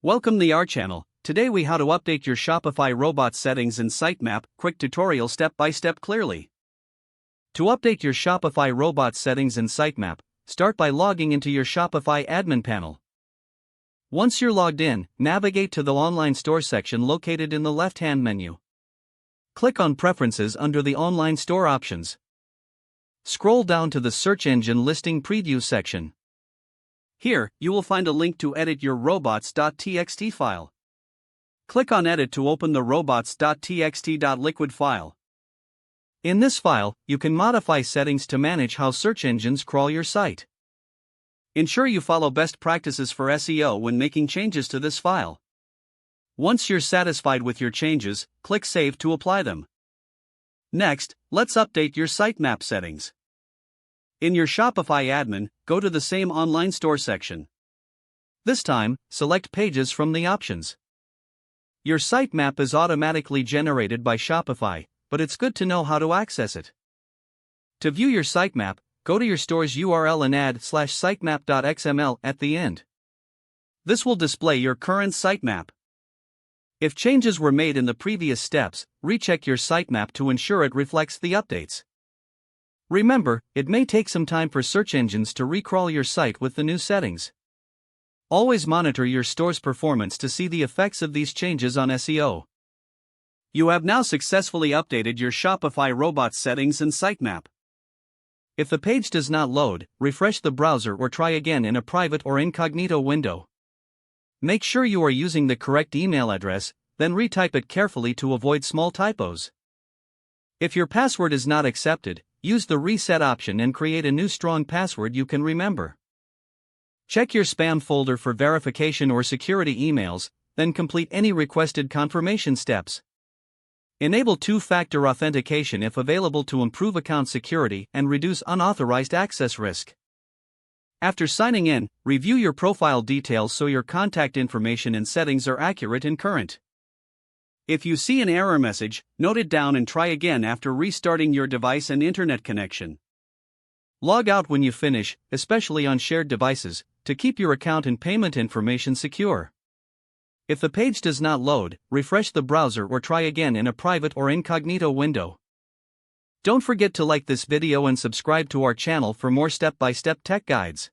Welcome to our channel. Today we how to update your Shopify robot settings in sitemap, quick tutorial step by step clearly. To update your Shopify robot settings in sitemap, start by logging into your Shopify admin panel. Once you're logged in, navigate to the online store section located in the left-hand menu. Click on Preferences under the online store options. Scroll down to the search engine listing preview section. Here, you will find a link to edit your robots.txt file. Click on Edit to open the robots.txt.liquid file. In this file, you can modify settings to manage how search engines crawl your site. Ensure you follow best practices for SEO when making changes to this file. Once you're satisfied with your changes, click Save to apply them. Next, let's update your sitemap settings. In your Shopify admin, go to the same online store section. This time, select Pages from the options. Your sitemap is automatically generated by Shopify, but it's good to know how to access it. To view your sitemap, go to your store's URL and add /sitemap.xml at the end. This will display your current sitemap. If changes were made in the previous steps, recheck your sitemap to ensure it reflects the updates. Remember, it may take some time for search engines to recrawl your site with the new settings. Always monitor your store's performance to see the effects of these changes on SEO. You have now successfully updated your Shopify robot settings in sitemap. If the page does not load, refresh the browser or try again in a private or incognito window. Make sure you are using the correct email address, then retype it carefully to avoid small typos. If your password is not accepted, use the reset option and create a new strong password you can remember. Check your spam folder for verification or security emails, then complete any requested confirmation steps. Enable two-factor authentication if available to improve account security and reduce unauthorized access risk. After signing in, review your profile details so your contact information and settings are accurate and current. If you see an error message, note it down and try again after restarting your device and internet connection. Log out when you finish, especially on shared devices, to keep your account and payment information secure. If the page does not load, refresh the browser or try again in a private or incognito window. Don't forget to like this video and subscribe to our channel for more step-by-step tech guides.